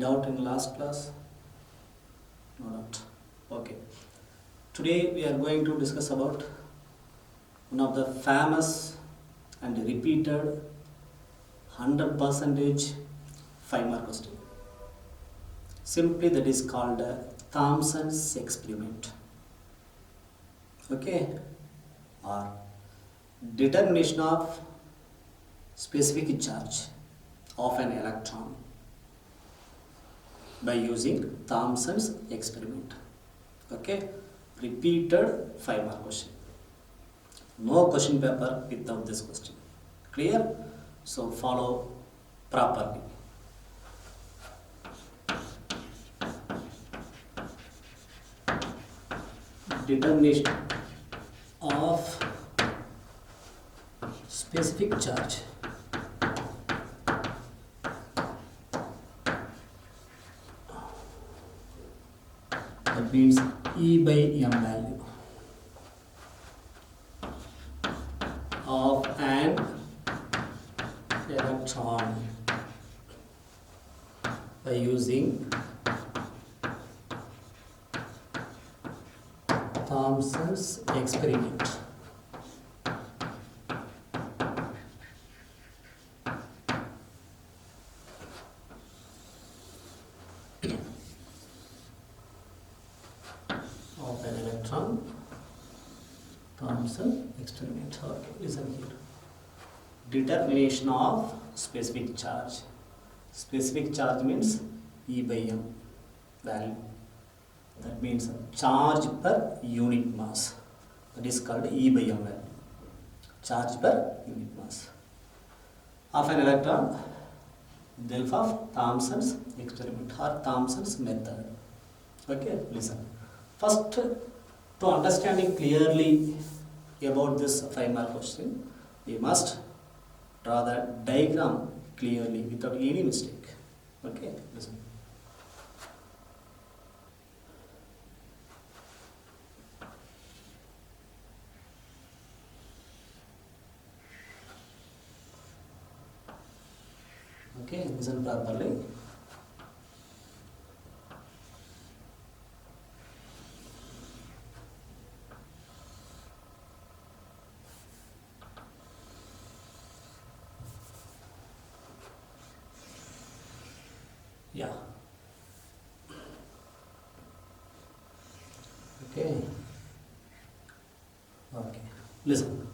doubt in last class? No doubt. Okay. Today we are going to discuss about one of the famous and repeated 100% 5-mark question. Simply that is called Thomson's experiment. Okay, or determination of specific charge of an electron by using Thomson's experiment. Okay, repeated 5-mark question. No question paper without this question. Clear? So follow properly. Determination of specific charge. That means E by M value of an electron by using Thomson's experiment. Of an electron, Thomson experiment. Okay, listen here. Determination of specific charge. Specific charge means E by M value. That means charge per unit mass. That is called E by M value. Charge per unit mass of an electron with the help of Thomson's experiment or Thomson's method. Okay, listen. First, to understanding clearly about this 5-mark question, we must draw the diagram clearly without any mistake. Okay, listen. Okay, listen properly. Yeah. Okay. Okay. Listen.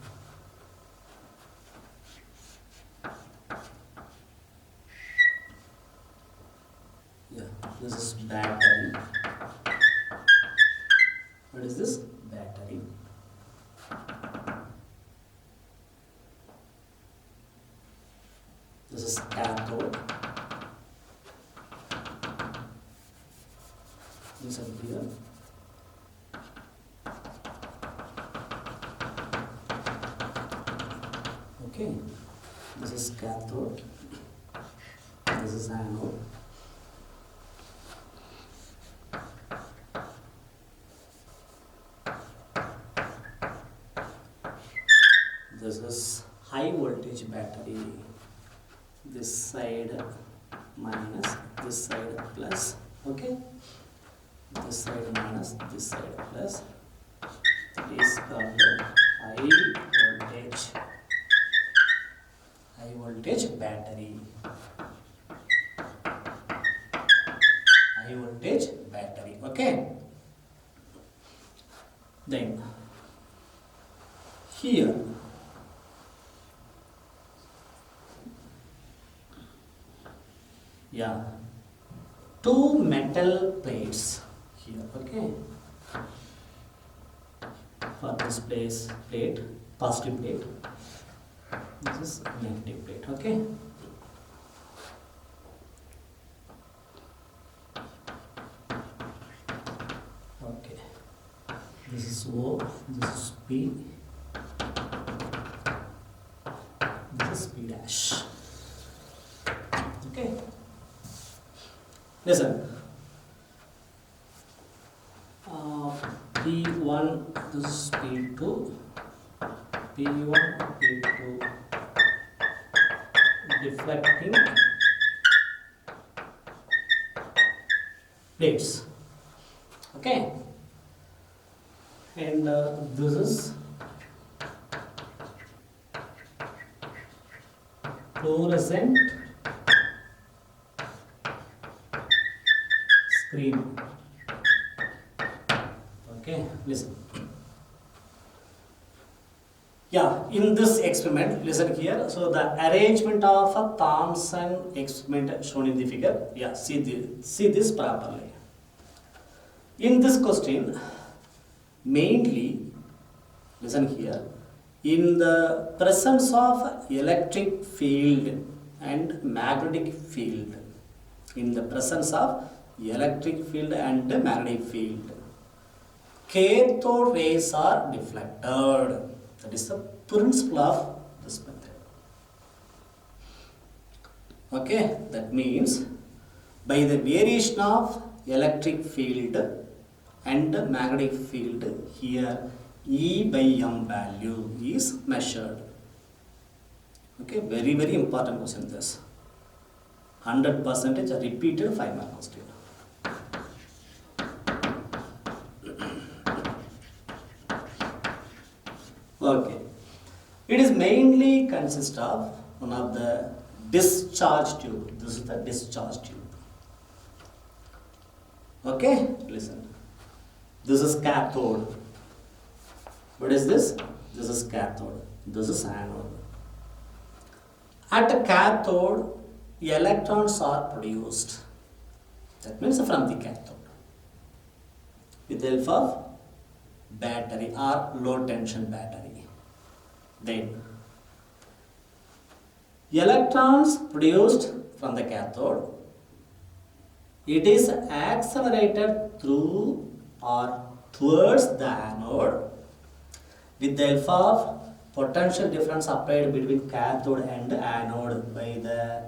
Yeah. This is battery. What is this? Battery. This is cathode. This is here. Okay, this is cathode. This is anode. This is high voltage battery. This side minus, this side plus. Okay. This side minus, this side plus. That is called high voltage battery. High voltage battery. Okay. Then here two metal plates here. Okay, for this plate, positive plate, this is negative plate. Okay, okay, this is O, this is P, this is P dash. Okay, listen. P1, this is P2, P1, P2, deflecting plates. Okay, and this is fluorescent screen. Okay, listen. Yeah, in this experiment, listen here. So the arrangement of a Thomson experiment shown in the figure. Yeah, see this properly. In this question, mainly, listen here. In the presence of electric field and magnetic field, in the presence of electric field and magnetic field, cathode rays are deflected. That is the principle of this method. Okay, that means by the variation of electric field and magnetic field, here E by M value is measured. Okay, very very important question this. 100% repeated 5-mark question. Okay, it is mainly consist of one of the discharge tube. This is the discharge tube. Okay, listen. This is cathode. What is this? This is cathode. This is anode. At a cathode, electrons are produced. That means from the cathode with the help of battery or low tension battery. Then electrons produced from the cathode, it is accelerated through or towards the anode with the help of potential difference applied between cathode and anode by the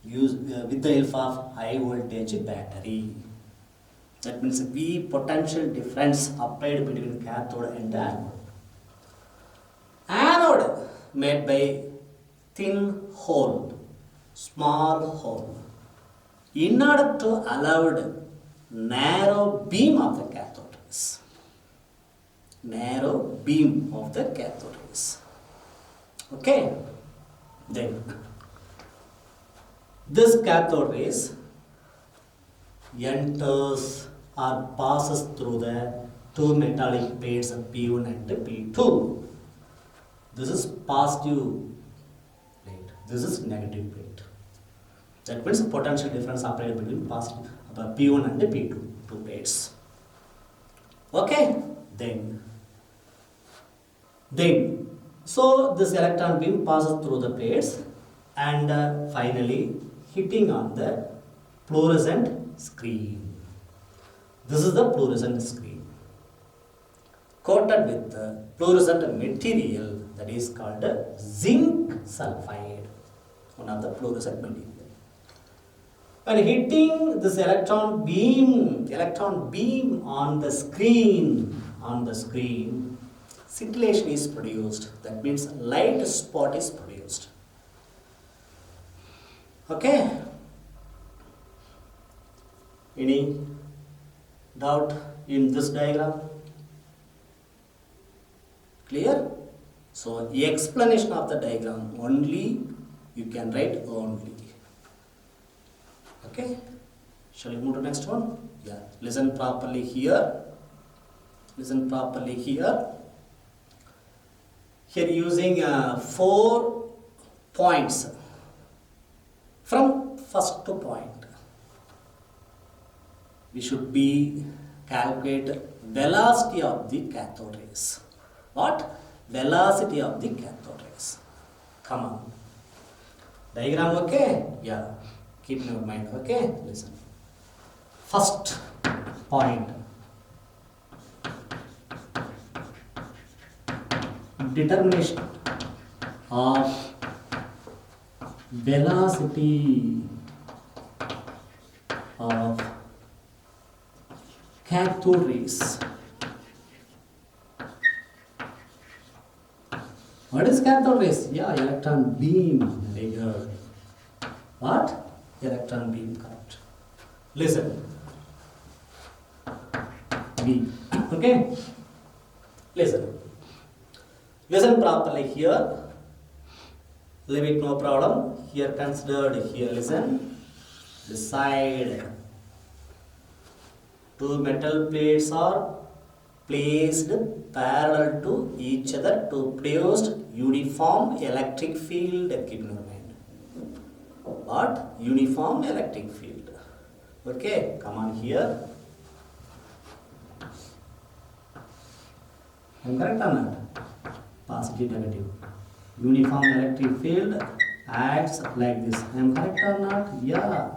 use with the help of high voltage battery. That means V potential difference applied between cathode and anode. Anode made by thin hole, small hole, in order to allow narrow beam of the cathode rays. Narrow beam of the cathode rays. Okay, then this cathode rays enters or passes through the two metallic plates P1 and P2. This is positive plate. This is negative plate. That means potential difference applied between positive P1 and P2, two plates. Okay, then so this electron beam passes through the plates and finally hitting on the fluorescent screen. This is the fluorescent screen coated with the fluorescent material that is called zinc sulfide, one of the fluorescent material. When hitting this electron beam on the screen, scintillation is produced. That means light spot is produced. Okay. Any doubt in this diagram? Clear? So the explanation of the diagram only you can write only. Okay. Shall we move to next one? Yeah. Listen properly here. Listen properly here. Here using 4 points from first to point. We should be calculate velocity of the cathode rays. What? Velocity of the cathode rays. Come on. Diagram okay? Yeah. Keep in your mind. Okay? Listen. First point. Determination of velocity of cathode rays. What is cathode rays? Yeah, electron beam. Very good. What? Electron beam, correct. Listen. B. Okay? Listen. Listen properly here. Leave it, no problem. Here considered here. Listen. This side. Two metal plates are placed parallel to each other to produce uniform electric field. Keep in mind. What? Uniform electric field. Okay, come on here. Am I correct or not? Positive, negative. Uniform electric field acts like this. Am I correct or not? Yeah.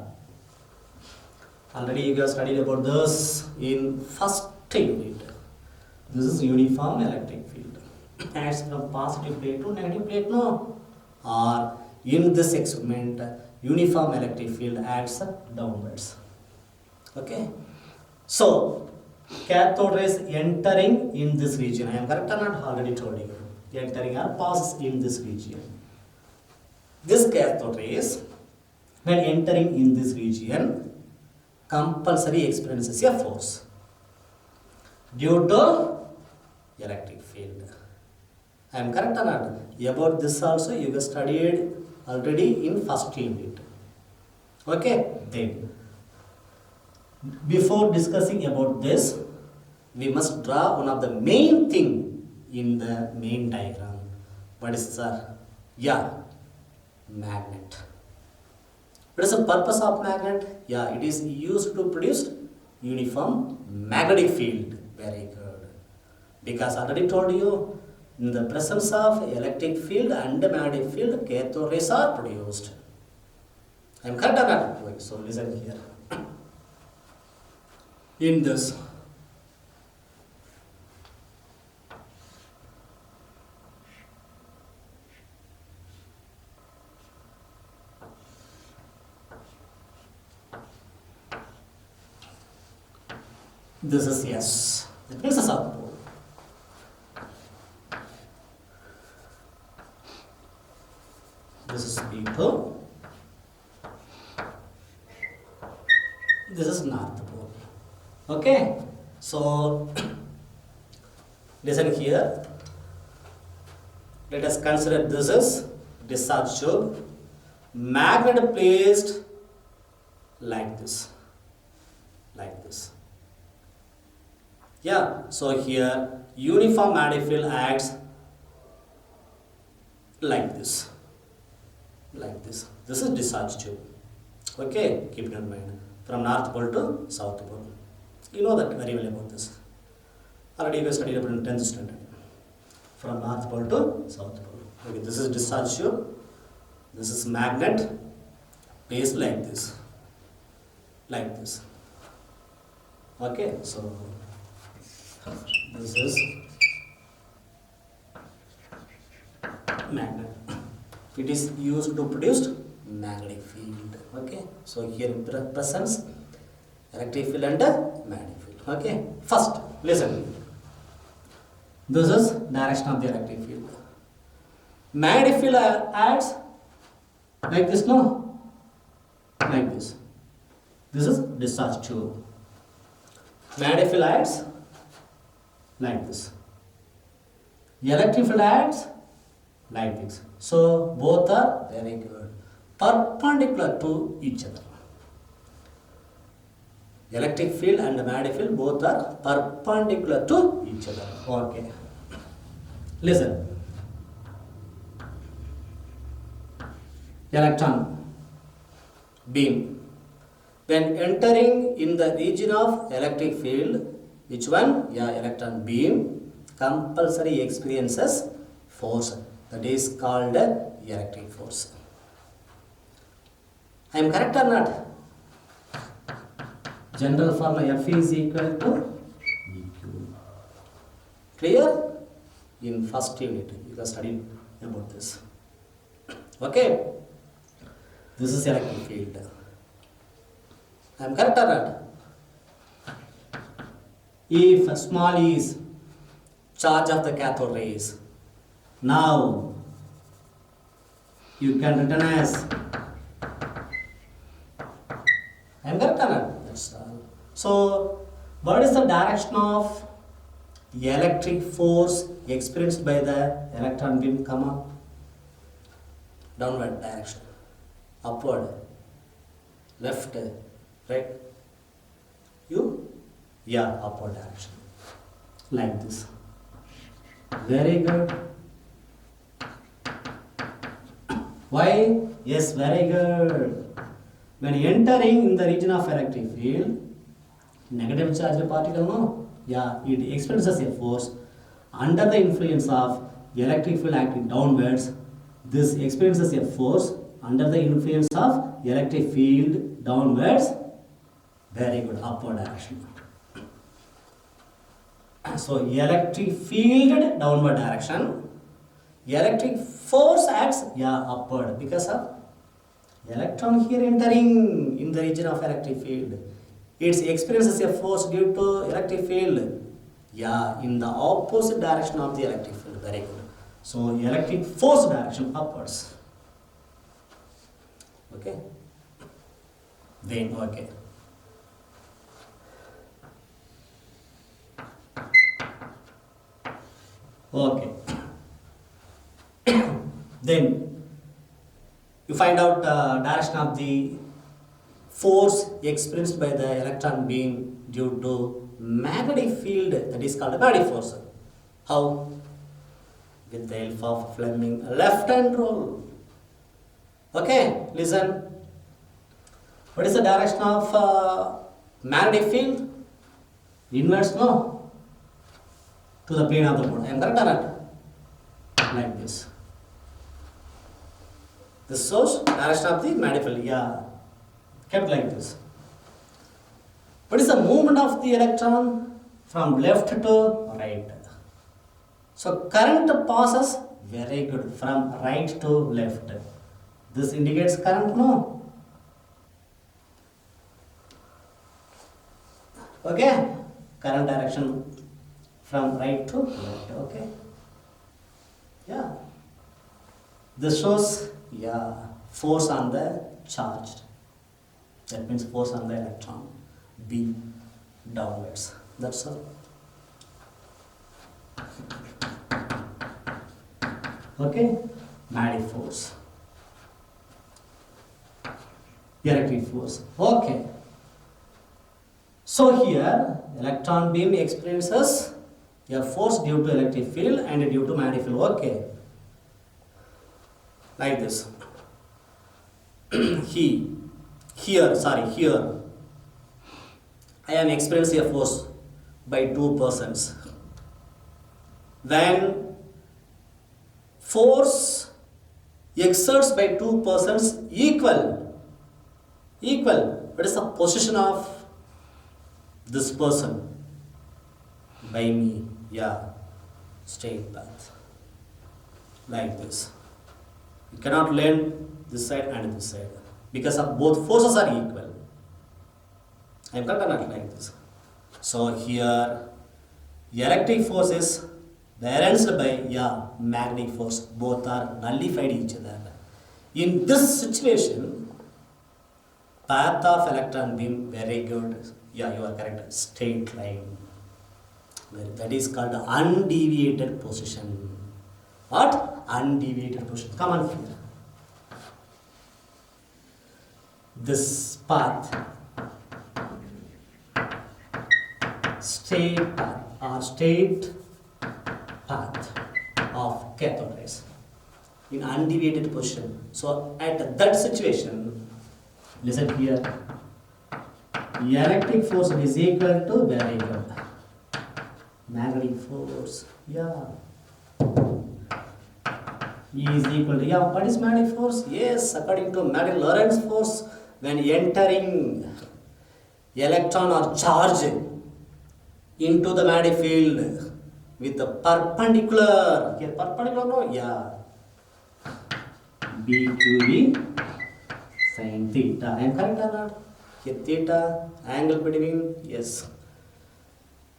Already you guys studied about this in first unit. This is uniform electric field. Acts from positive plate to negative plate, no? Or in this experiment, uniform electric field acts downwards. Okay? So, cathode rays entering in this region. I am correct or not? Already told you. Entering or passes in this region. This cathode rays, when entering in this region, compulsory experiences a force due to electric field. I am correct or not? About this also you have studied already in first unit. Okay? Then, before discussing about this, we must draw one of the main thing in the main diagram. What is sir? Yeah, magnet. What is the purpose of magnet? Yeah, it is used to produce uniform magnetic field. Very good. Because I already told you, in the presence of electric field and magnetic field, cathode rays are produced. I am correct or not? Okay, so listen here. In this, this is yes. It means a south pole. This is B2. This is north pole. Okay. So listen here. Let us consider this is discharge tube. Magnet placed like this. Like this. Yeah, so here uniform magnetic field acts like this. Like this. This is discharge tube. Okay, keep it in mind. From north pole to south pole. You know that very well about this. Already you guys studied about in 10th standard. From north pole to south pole. Okay, this is discharge tube. This is magnet placed like this. Like this. Okay, so this is magnet. It is used to produce magnetic field. Okay, so here presents electric field and magnetic field. Okay, first listen. This is direction of the electric field. Magnetic field acts like this, no? Like this. This is discharge tube. Magnetic field acts like this. Electric field acts like this. So both are very good. Perpendicular to each other. Electric field and magnetic field both are perpendicular to each other. Okay. Listen. Electron beam. When entering in the region of electric field, which one? Yeah, electron beam compulsory experiences force. That is called electric force. I am correct or not? General formula F is equal to EQ. Clear? In first unit, you can study about this. Okay? This is electric field. I am correct or not? If small is charge of the cathode rays, now you can written as I am correct or not? That's all. So What is the direction of electric force experienced by the electron beam? Come on. Downward direction. Upward. Left. Right. You? Yeah, upward direction. Like this. Very good. Why? Yes, very good. When entering in the region of electric field, negative charged particle, no? Yeah, it experiences a force under the influence of electric field acting downwards. This experiences a force under the influence of electric field downwards. Very good, upward direction. So electric field downward direction, electric force acts upward because of electron here entering in the region of electric field. It experiences a force due to electric field in the opposite direction of the electric field. Very good. So electric force direction upwards. Okay. Then okay. Okay. Then you find out direction of the force experienced by the electron beam due to magnetic field, that is called magnetic force. How? With the help of Fleming left hand rule. Okay, listen. What is the direction of magnetic field? Inwards, no? To the plane of the board. Am I correct or not? Like this. This shows direction of the magnetic field. Kept like this. What is the movement of the electron from left to right? So current passes, very good, from right to left. This indicates current, no? Okay, current direction from right to left. Okay. Yeah. This shows force on the charge. That means force on the electron B downwards. That's all. Okay. Magnetic force. Electric force. Okay. So here electron beam experiences a force due to electric field and due to magnetic field. Okay. Like this. Here I am experiencing a force by two persons. When force exerts by two persons equal, what is the position of this person by me? Straight path. Like this. You cannot learn this side and this side because of both forces are equal. I am not like this. So here electric force is balanced by magnetic force. Both are nullified each other. In this situation, path of electron beam, very good. You are correct. Straight line. That is called undeviated position. What? Undeviated position. Come on here. This path, straight path or straight path of cathode rays in undeviated position. So at that situation, listen here, electric force is equal to very good magnetic force. Is equal to what is magnetic force? Yes, according to magnetic Lorentz force, when entering electron or charge into the magnetic field with the perpendicular, here perpendicular, no? B sin theta. I am correct or not? Here theta, angle between, yes.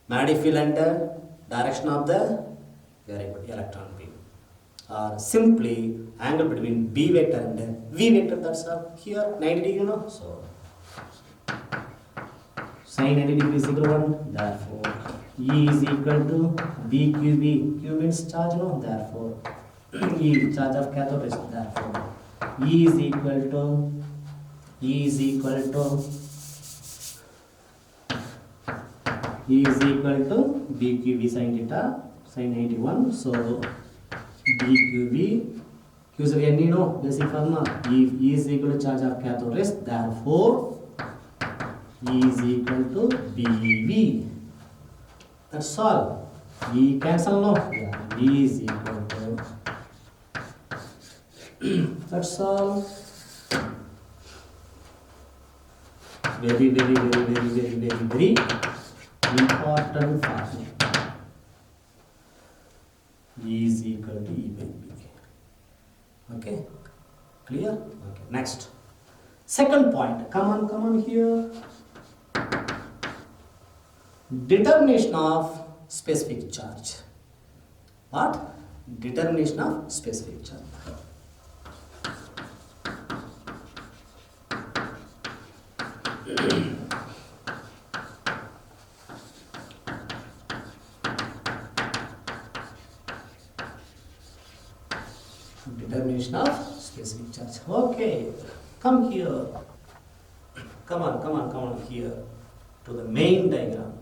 Magnetic field and direction of the very good electron beam. Or simply angle between B vector and V vector, that's all. Here 90 degree, no? Sin 90 degree is equal to 1. Therefore, E is equal to BQB. Q means charge, no? Therefore, E, charge of cathode is, therefore, E is equal to BQB sin theta, sin 81. So, BQB, Q is any, no? Basic formula. E is equal to charge of cathode is, therefore, E is equal to BV. That's all. E cancel, no? Yeah, E is equal to. That's all. Very important formula. E is equal to E by B. Okay? Clear? Okay. Next. Second point. Come on here. Determination of specific charge. What? Determination of specific charge. Determination of specific charge. Okay, come here. Come on here to the main diagram.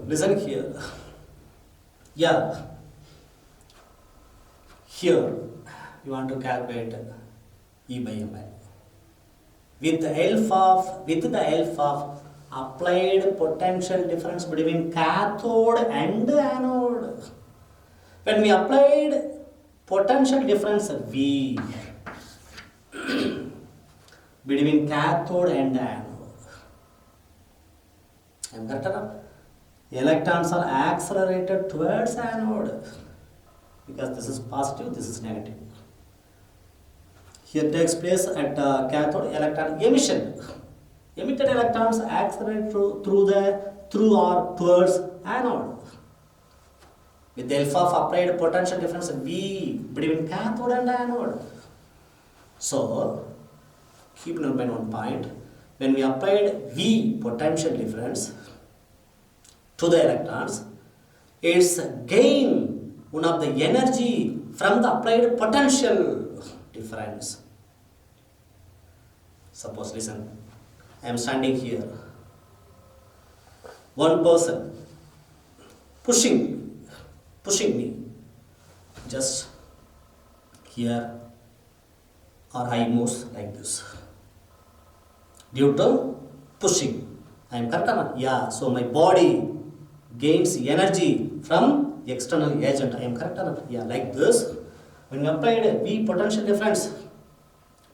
Listen here. Yeah. Here you want to calculate E by ml with the help of applied potential difference between cathode and anode. When we applied potential difference V between cathode and anode, am I correct enough? Electrons are accelerated towards anode because this is positive, this is negative. Here takes place at cathode electron emission. Emitted electrons accelerate through or towards anode. With the help of applied potential difference V between cathode and anode. So, keep in mind one point. When we applied V potential difference to the electrons, it's gain one of the energy from the applied potential difference. Suppose, listen, I am standing here. One person pushing me just here, or I moves like this due to pushing. I am correct or not? Yeah, so my body gains energy from external agent. I am correct or not? Yeah, like this. When we applied V potential difference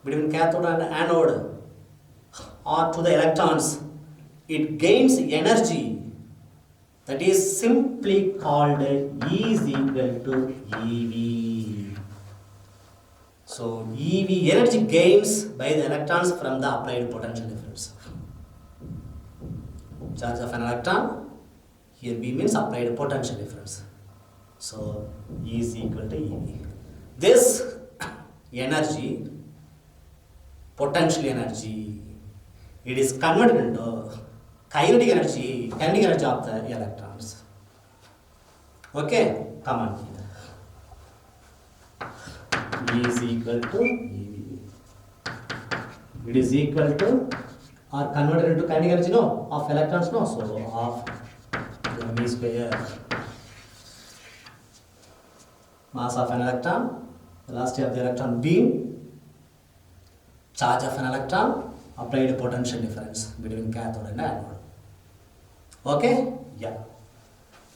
between cathode and anode or to the electrons, it gains energy. That is simply called E is equal to EV. So EV, energy gains by the electrons from the applied potential difference. Charge of an electron, here V means applied potential difference. So E is equal to EV. This energy, potential energy, it is converted into kinetic energy of the electrons. Okay, come on here. E is equal to EV. It is equal to or converted into kinetic energy, no, of electrons, no, so of mv square. Mass of an electron, velocity of the electron beam, charge of an electron, applied potential difference between cathode and anode. Okay? Yeah.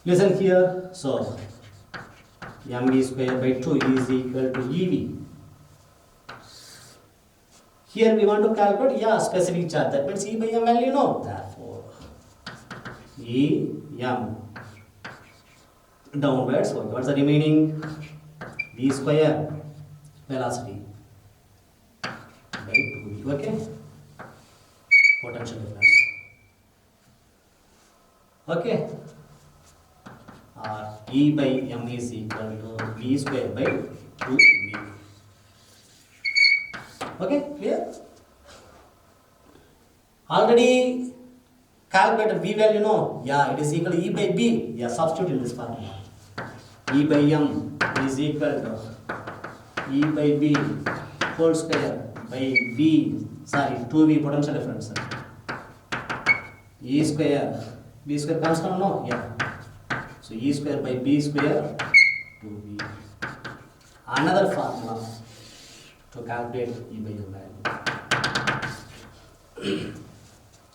Listen here. So, mv square by 2 is equal to EV. Here we want to calculate, specific charge. That means E by m value, no? Therefore, E, m. Downwards, so what's the remaining? V square, velocity, by 2V. Okay? Potential difference. Okay? E by m is equal to V square by 2V. Okay, clear? Already calculated V value, no? Yeah, it is equal to E by B. Yeah, substitute in this formula. E by M is equal to E by B whole square by B, sorry, 2V potential difference. E square, B square comes down, no? Yeah. So E square by B square 2V. Another formula to calculate E by M value.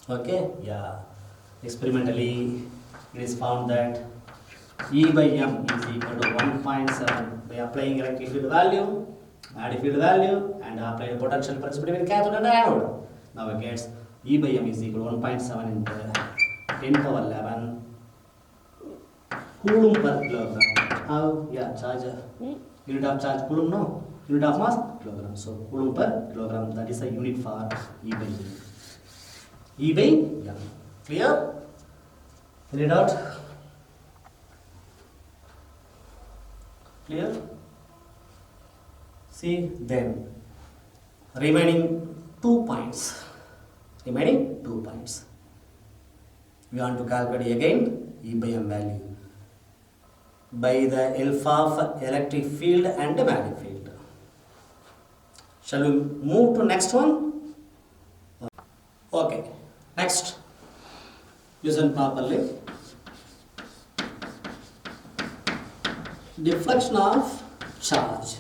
Okay, yeah. Experimentally, it is found that E by M is equal to 1.7 by applying electric field value, magnetic field value, and applying the potential difference between cathode and anode. Now it gets E by M is equal to 1.7 into 10 power 11 coulomb per kilogram. How? Yeah, charge. Unit of charge coulomb, no? Unit of mass kilogram. So coulomb per kilogram, that is a unit for E by M. E by M. Clear? Any doubt? Clear? See, then remaining 2 points. We want to calculate again E by M value by the help of electric field and magnetic field. Shall we move to next one? Okay, next. Listen properly. Deflection of charge.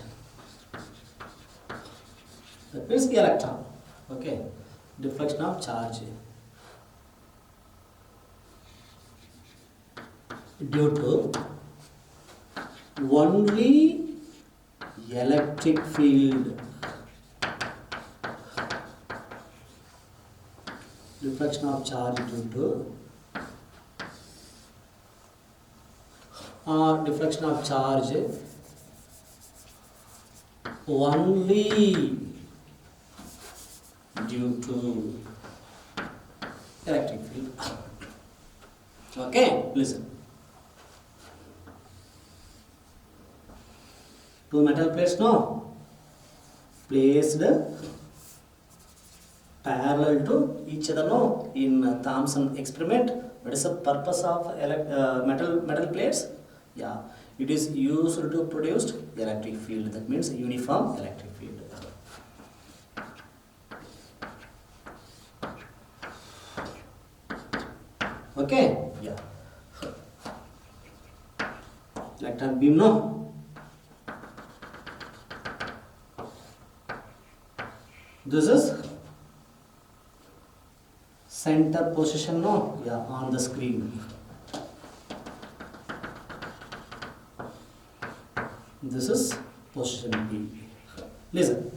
That means the electron. Okay, deflection of charge due to only electric field. Deflection of charge due to deflection of charge only due to electric field. Okay, listen. Two metal plates, no? Placed parallel to each other, no? In Thomson experiment, what is the purpose of metal plates? Yeah, it is used to produce electric field. That means uniform electric field. Okay, yeah. Electron beam, no? This is center position, no? Yeah, on the screen. This is position B. Listen.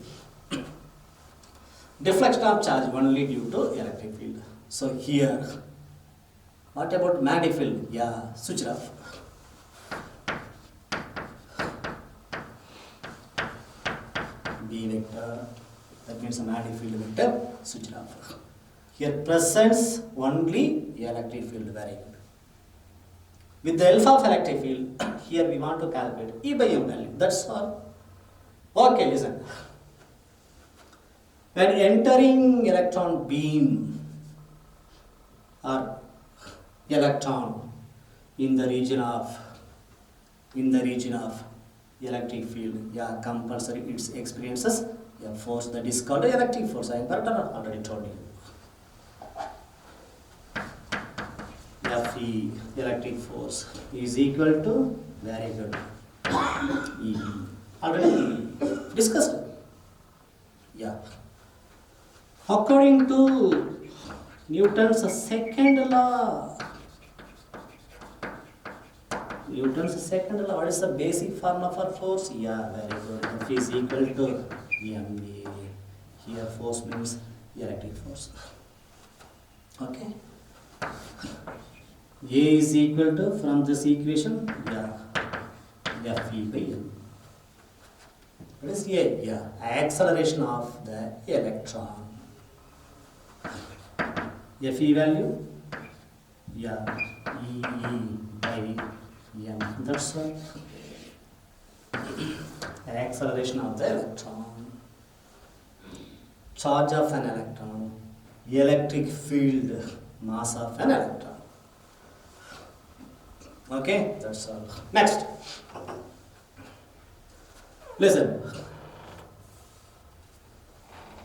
Deflection of charge only due to electric field. So here, what about magnetic field? Yeah, switch it off. B vector, that means a magnetic field vector, switch it off. Here presents only electric field, very good. With the help of electric field, here we want to calculate E by M value, that's all. Okay, listen. When entering electron beam or electron in the region of electric field, yeah, compulsory it experiences a force that is called electric force. I already told you. Fe, electric force, is equal to, very good, E. Already discussed. Yeah. According to Newton's second law, what is the basic formula for force? Yeah, very good. F is equal to ma. Here force means electric force. Okay. A is equal to, from this equation, yeah, Fe by M. What is A? Yeah, acceleration of the electron. Fe value, yeah, E by M. That's all. Acceleration of the electron. Charge of an electron electric field mass of an electron. Okay, that's all. Next, listen.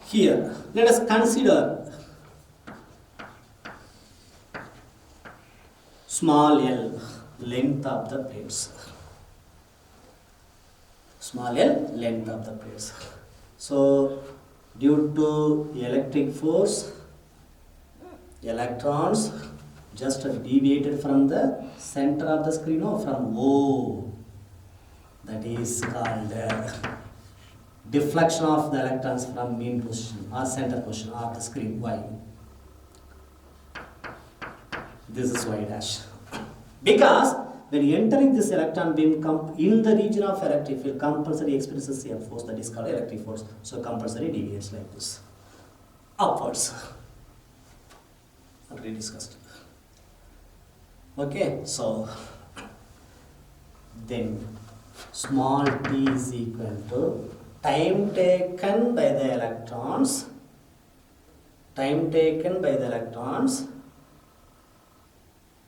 Here, let us consider small l, length of the plates. Small l, length of the plates. So, due to electric force, electrons just deviated from the center of the screen, or from O. That is called deflection of the electrons from mean position or center position of the screen, Y. This is Y dash. Because when entering this electron beam in the region of electric field, compulsory experiences a force that is called electric force. So compulsory deviates like this, upwards. Already discussed. Okay, so then small t is equal to time taken by the electrons,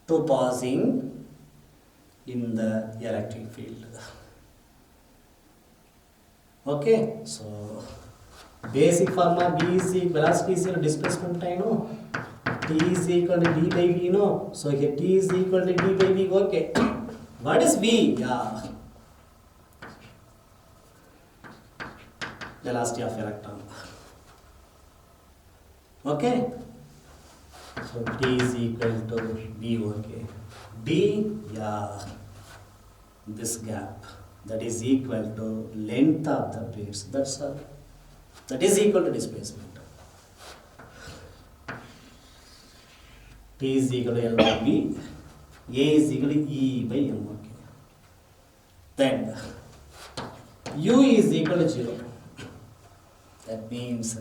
to passing in the electric field. Okay, so basic formula B is equal, velocity is equal to displacement time, no? T is equal to d by v, no? So here T is equal to d by v, okay. What is V? Yeah, velocity of electron. Okay, so T is equal to V, okay. D, yeah, this gap, that is equal to length of the plates. That's all. That is equal to displacement. T is equal to L by V, A is equal to E by M, okay. Then U is equal to 0. That means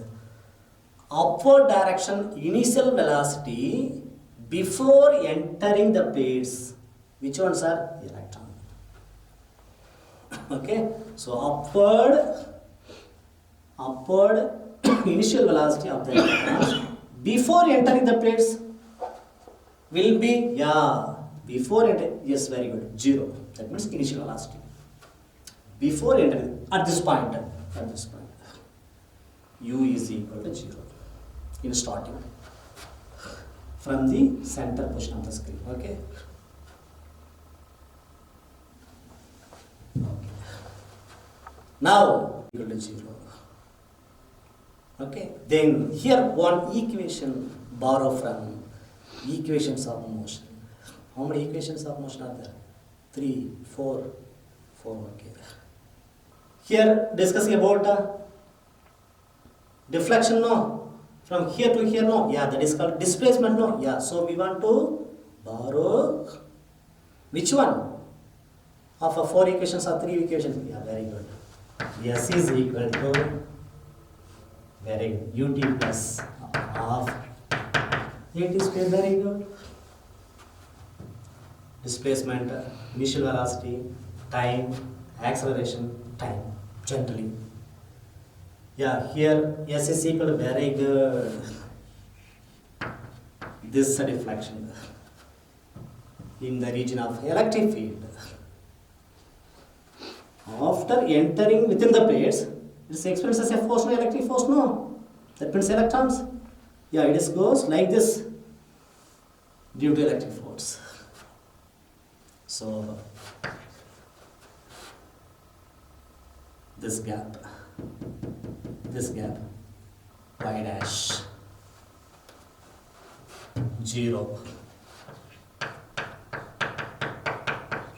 upward direction initial velocity before entering the plates. Which ones are? Electron. Okay, so upward initial velocity of the electrons before entering the plates will be, yeah, before entering, yes, very good, 0. That means initial velocity. Before entering, at this point, U is equal to 0 in starting from the center position of the screen. Okay. Now equal to 0. Okay. Then here one equation borrow from equations of motion. How many equations of motion are there? 3, 4. Okay. Here discussing about deflection, no? From here to here, no? Yeah, that is called displacement, no? Yeah, so we want to borrow which one? Of a 4 equations or 3 equations? Yeah, very good. S is equal to, very good, ut plus half at square, very good. Displacement, initial velocity, time, acceleration, time, generally. Yeah, here S is equal to, very good. This is a deflection in the region of electric field. After entering within the plates, it experiences a force, no electric force, no? That means electrons. Yeah, it goes like this due to electric force. So this gap, y dash 0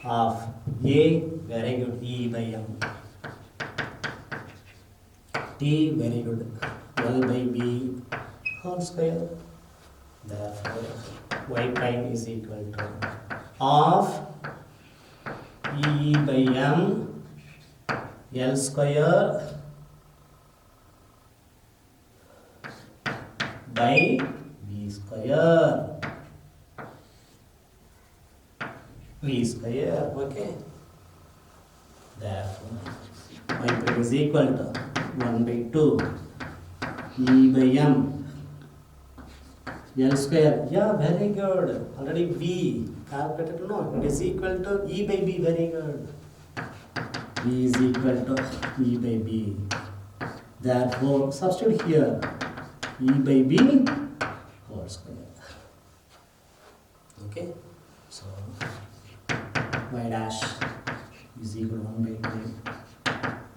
of A, very good, E by M, T, very good, L by B whole square. Therefore y prime is equal to of E by M L square by V square. Okay. Therefore, y prime is equal to 1 by 2 E by M L square. Yeah, very good. Already V calculated. No, it is equal to E by B. Very good. V is equal to E by B. Therefore, substitute here E by B whole square. Okay. So Y dash is equal to 1 by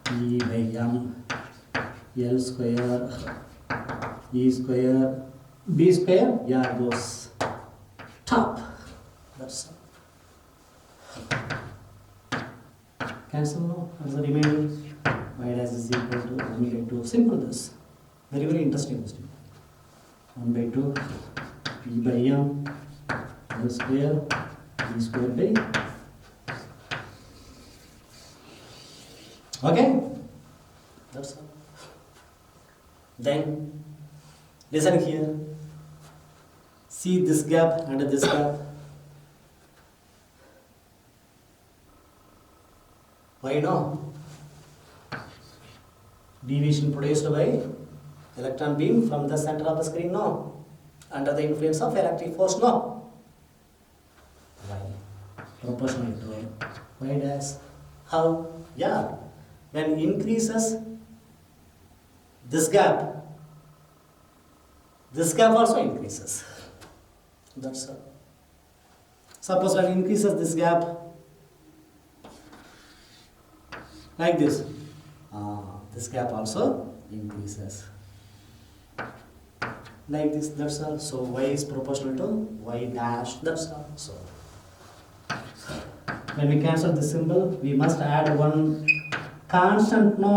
2 E by M L square E square B square. Yeah, goes top. That's all. Cancel now. What's the remaining? Y dash is equal to 1 by 2. Simple this. Very, very interesting question. 1 by 2 E by M L square E square by. Okay? That's all. Then listen here. See this gap and this gap. Why no? Deviation produced by electron beam from the center of the screen, no. Under the influence of electric force, no. Why? Proportional to Y dash. How? Yeah. When increases this gap also increases. That's all. Suppose when increases this gap like this, this gap also increases like this. That's all. So Y is proportional to Y dash. That's all. So when we cancel this symbol, we must add one constant. No,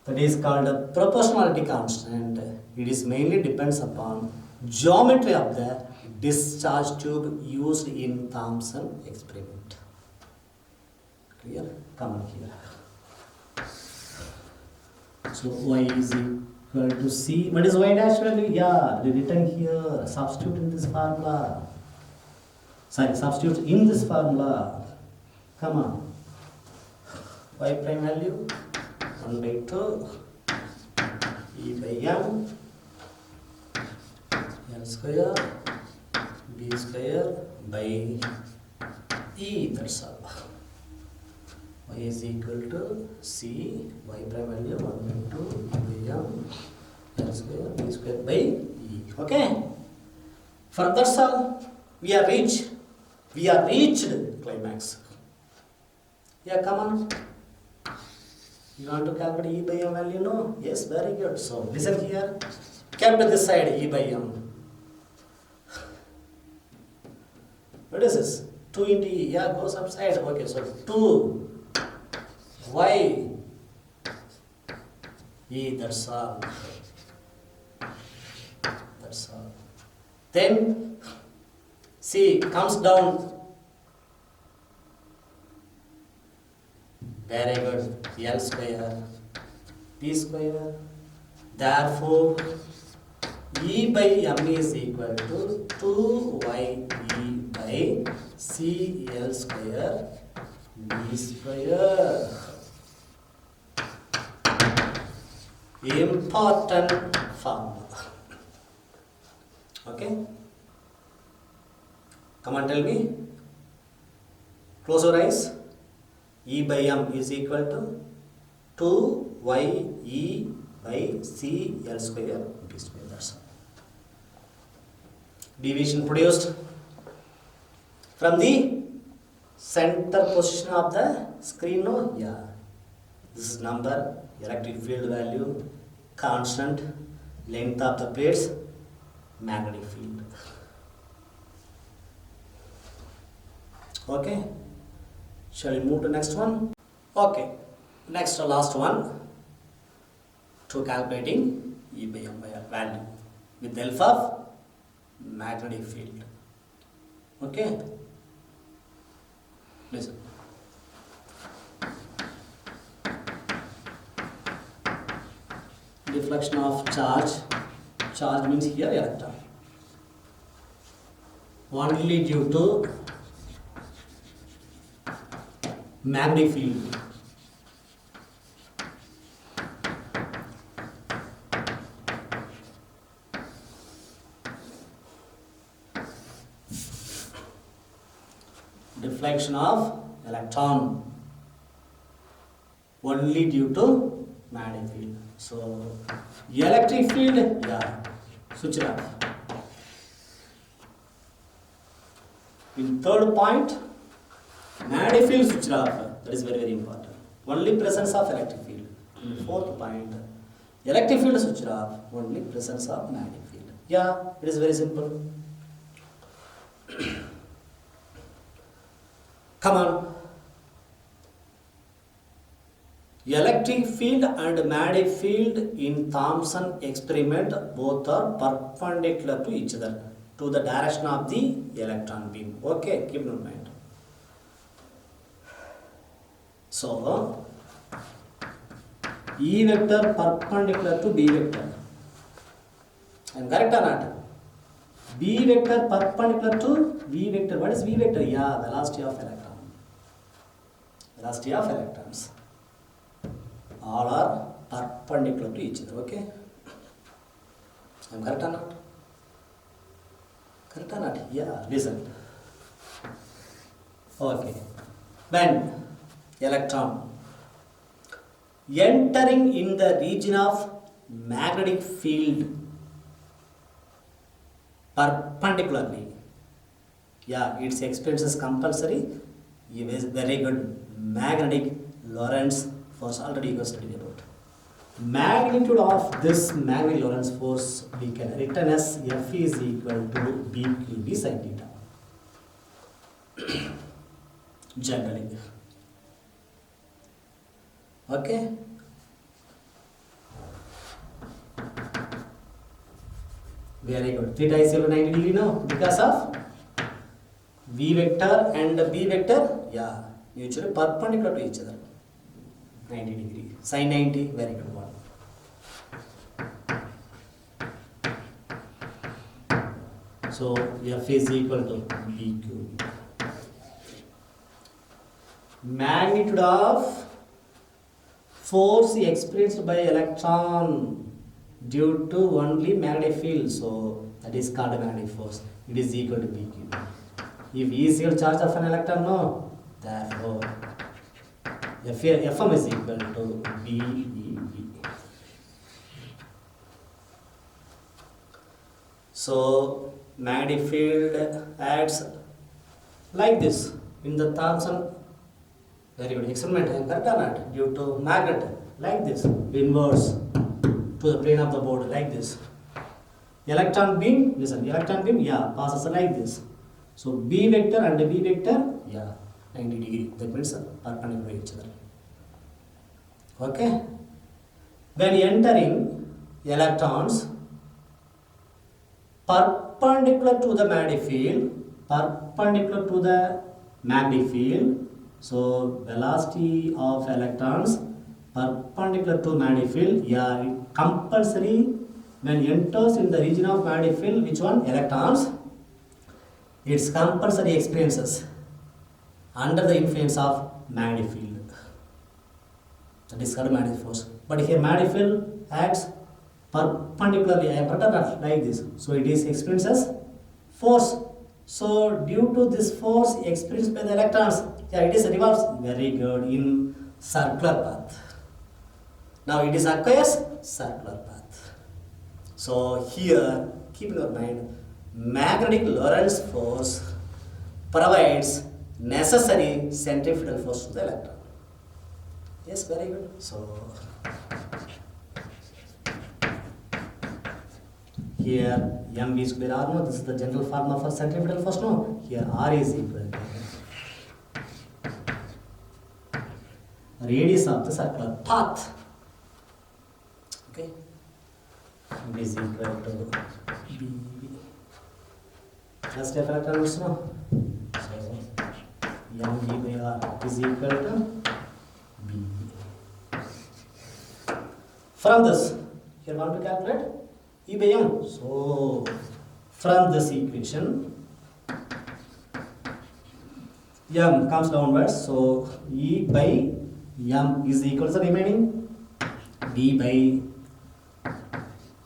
that is called a proportionality constant. It is mainly depends upon geometry of the discharge tube used in Thomson experiment. Clear? Come on here. So Y is equal to C. What is Y dash value? Yeah, written here. Substitute in this formula. Substitute in this formula. Come on. Y prime value 1 by 2 E by M L square B square by E. That's all. Y is equal to C. Y prime value 1 by 2 E by M L square B square by E. Okay. For that's all. We are reached climax. Yeah, come on. You want to calculate E by M value? No? Yes, very good. So listen here. Calculate this side E by M. What is this? 2 into E. Yeah, goes upside. Okay, so 2 Y E. That's all. That's all. Then see, comes down. Very good. L square P square. Therefore, E by M is equal to 2YE by CL square B square. Important formula. Okay? Come on, tell me. Close your eyes. E by M is equal to 2YE by CL square B square. That's all. Deviation produced from the center position of the screen. No? Yeah. This is number, electric field value, constant, length of the plates, magnetic field. Okay. Shall we move to next one? Okay. Next, last one. To calculating E by M by value with the help of magnetic field. Okay. Listen. Deflection of charge. Charge means here electron. Only due to magnetic field. deflection of electron only due to magnetic field. So electric field, yeah, switch it off. In third point, magnetic field switch off. That is very, very important. Only presence of electric field. In fourth point, electric field switch off. Only presence of magnetic field. Yeah, it is very simple. Come on. Electric field and magnetic field in Thomson experiment both are perpendicular to each other, to the direction of the electron beam. Okay, keep in mind. So, E vector perpendicular to B vector. I am correct or not? B vector perpendicular to V vector. What is V vector? Yeah, velocity of electron. Velocity of electrons. All are perpendicular to each other. Okay? I am correct or not? Correct or not? Yeah, listen. Okay. When electron entering in the region of magnetic field perpendicularly, yeah, its experience is compulsory. It is very good. Magnetic Lorentz force, already you have studied about. Magnitude of this magnetic Lorentz force we can written as F is equal to BQB sin theta. Generally. Okay? Very good. Theta is equal to 90 degree now because of V vector and B vector, yeah, mutually perpendicular to each other. 90 degree. Sin 90, very good one. So F is equal to BQ. Magnitude of force experienced by electron due to only magnetic field. So that is called magnetic force. It is equal to BQ. If E is equal charge of an electron, no. Therefore, Fm is equal to BeV. So magnetic field acts like this in the Thomson. Very good experiment. I am correct or not? Due to magnet like this, inverse to the plane of the board like this. Electron beam, listen, electron beam, yeah, passes like this. So B vector and B vector, yeah, 90 degree. That means perpendicular to each other. Okay. When entering electrons perpendicular to the magnetic field, so velocity of electrons perpendicular to magnetic field, yeah, it compulsory when enters in the region of magnetic field, which one? Electrons, its compulsory experiences under the influence of magnetic field. That is called magnetic force. But here magnetic field acts perpendicularly, I have written like this. So it is experiences force. So due to this force experienced by the electrons, yeah, it is revolves very good in circular path. Now it is aqueous circular path. So here, keep in your mind, magnetic Lorentz force provides necessary centrifugal force to the electron. Yes, very good. So here m v square r, no, this is the general formula for centrifugal force, no. Here r is equal to radius of the circular path. Okay, it is equal to b. Just a factor also, no. So m v by r is equal to b. From this, here want to calculate E by m. So from this equation, m comes downwards. So E by m is equal to the remaining d by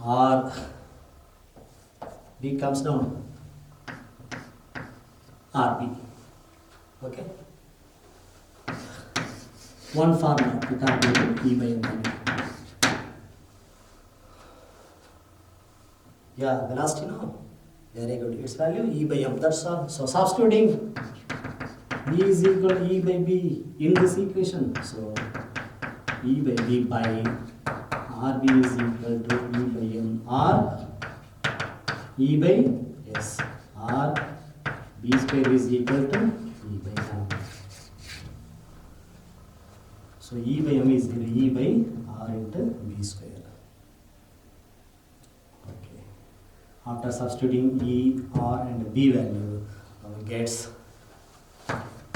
r. D comes down, rb. Okay. One formula to calculate E by M value. Yeah, velocity now. Very good. Its value E by M. That's all. So substituting E is equal to E by B in this equation. So E by B by RB is equal to E by M or E by S or B square is equal to E by M. So E by M is equal to E by R into B square. Okay. After substituting E, R and B value, one gets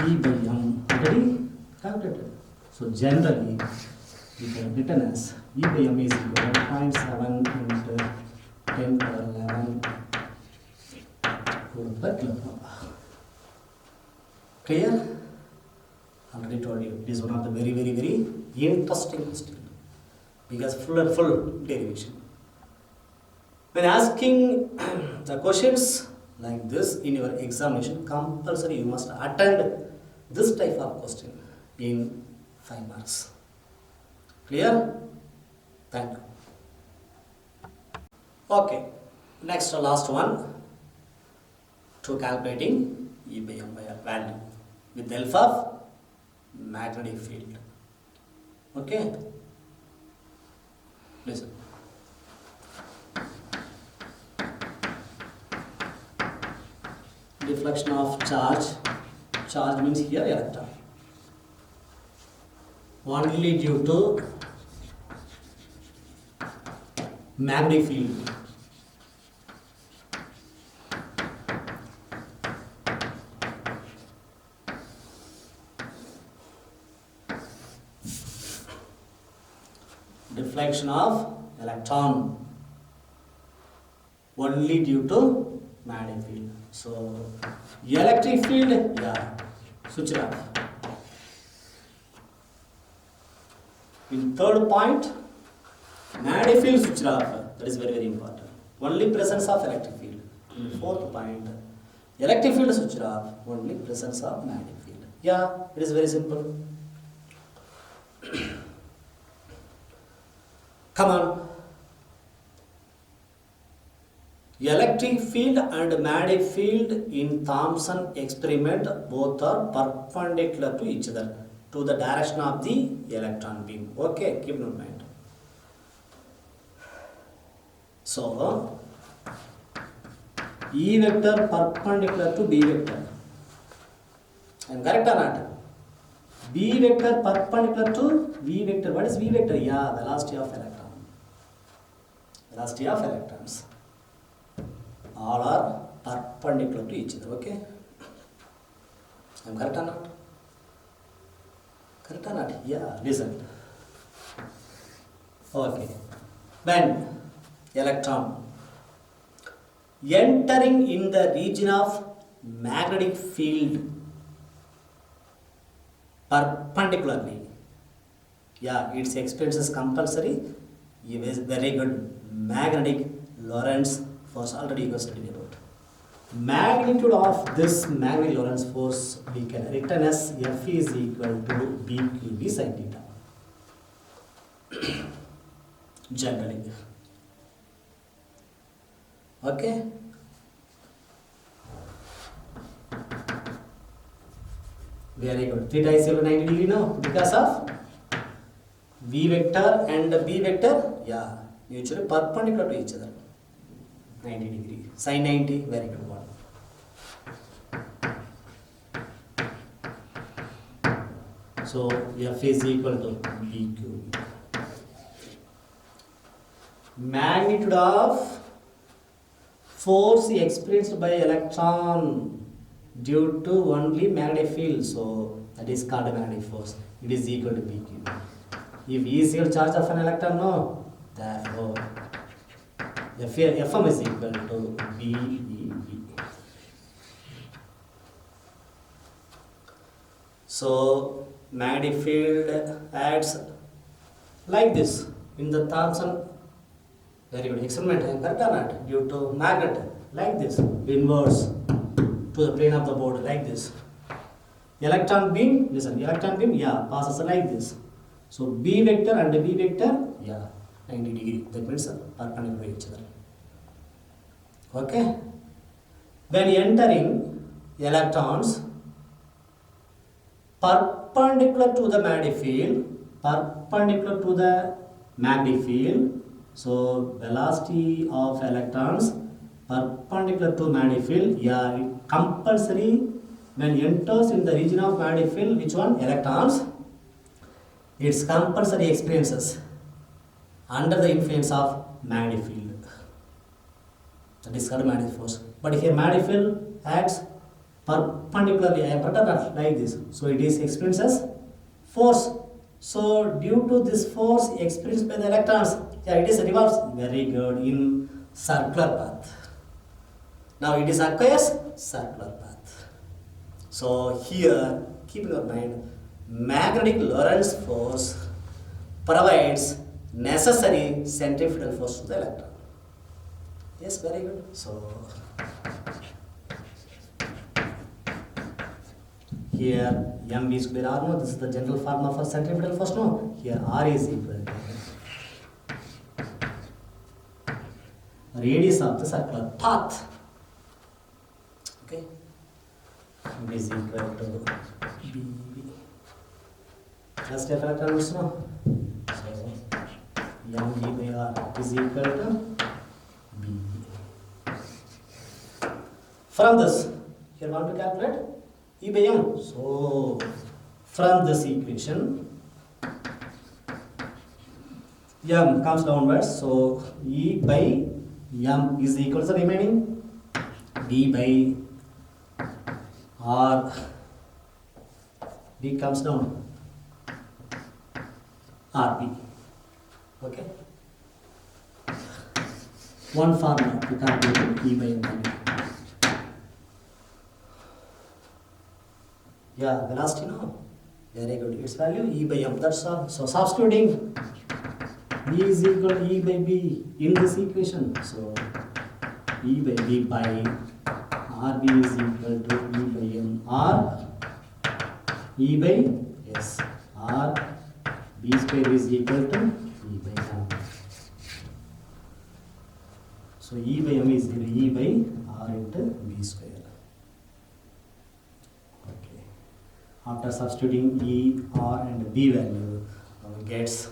E by M already calculated. So generally, we can written as E by M is equal to 1.7 into 10 power 11 Coulomb per kilogram. Clear? Already told you, it is one of the very interesting question because full derivation. When asking the questions like this in your examination, compulsory you must attend this type of question in 5 marks. Clear? Thank you. Okay, next last one to calculating E by M value with the help of magnetic field. Okay, listen. Deflection of charge. Charge means here electron. Only due to magnetic field. Deflection of electron only due to magnetic field. So electric field, yeah, switch it off. In third point, magnetic field switch it off. That is very important. Only presence of electric field. In fourth point, electric field switch it off. Only presence of magnetic field. Yeah, it is very simple. Come on. Electric field and magnetic field in Thomson experiment both are perpendicular to each other to the direction of the electron beam. Okay, keep in mind. So, E vector perpendicular to B vector. I am correct or not? B vector perpendicular to V vector. What is V vector? Yeah, velocity of electron. Velocity of electrons. All are perpendicular to each other. Okay? I am correct or not? Correct or not? Yeah, listen. Okay. When electron entering in the region of magnetic field perpendicularly, yeah, its experience is compulsory. It is very good. Magnetic Lorentz force already you studied about. Magnitude of this magnetic Lorentz force we can written as F is equal to BQB sin theta. Generally. Okay. Very good. Theta is equal to 90 degree now because of V vector and B vector. Yeah, mutually perpendicular to each other. 90 degree. Sin 90, very good one. So F is equal to BQ. Magnitude of force experienced by electron due to only magnetic field. So that is called magnetic force. It is equal to BQ. If E is equal to charge of an electron, no. Therefore, Fm is equal to BeV. So magnetic field acts like this in the Thomson. Very good experiment. Correct or not? Due to magnet like this, inverse to the plane of the board like this. electron beam, listen, electron beam, yeah, passes like this. So B vector and B vector, yeah, 90 degree. That means perpendicular to each other. Okay. When entering electrons perpendicular to the magnetic field, so velocity of electrons perpendicular to magnetic field, yeah, it compulsory when enters in the region of magnetic field, which one? Electrons, its compulsory experiences under the influence of magnetic field. That is called magnetic force. But here magnetic field acts perpendicularly, like this. So it is experiences force. So due to this force experienced by the electrons, yeah, it is reverse. Very good, in circular path. Now it is aqueous circular path. So here, keep in your mind, magnetic Lorentz force provides necessary centrifugal force to the electron. Yes, very good. So here mv square r, no, this is the general formula for centrifugal force, no. Here r is equal to radius of the circular path. Okay, it is equal to b. Just if electrons, no. So mv by r is equal to b. From this, here want to calculate E by m. So from this equation, m comes downwards. So E by m is equal to the remaining d by r. d comes down, rp. Okay. One formula to calculate E by m value. Yeah, velocity, no. Very good. Its value E by m. That's all. So substituting E is equal to E by B in this equation. So E by B by RB is equal to E by m. R E by yes R B square is equal to E by m. So E by m is equal to E by R into B square. After substituting E, R and B value, gets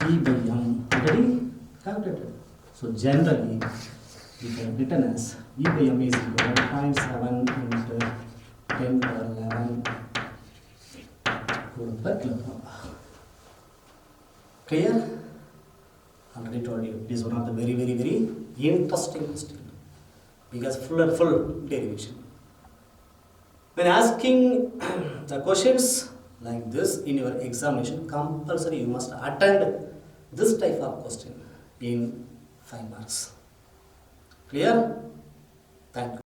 E by m already calculated. So generally, we can written as E by m is equal to 0.7 into 10 power 11 coulomb per kilogram. Clear? Already told you, it is one of the very interesting question because full derivation. When asking the questions like this in your examination, compulsory you must attend this type of question in 5 marks. Clear? Thank you.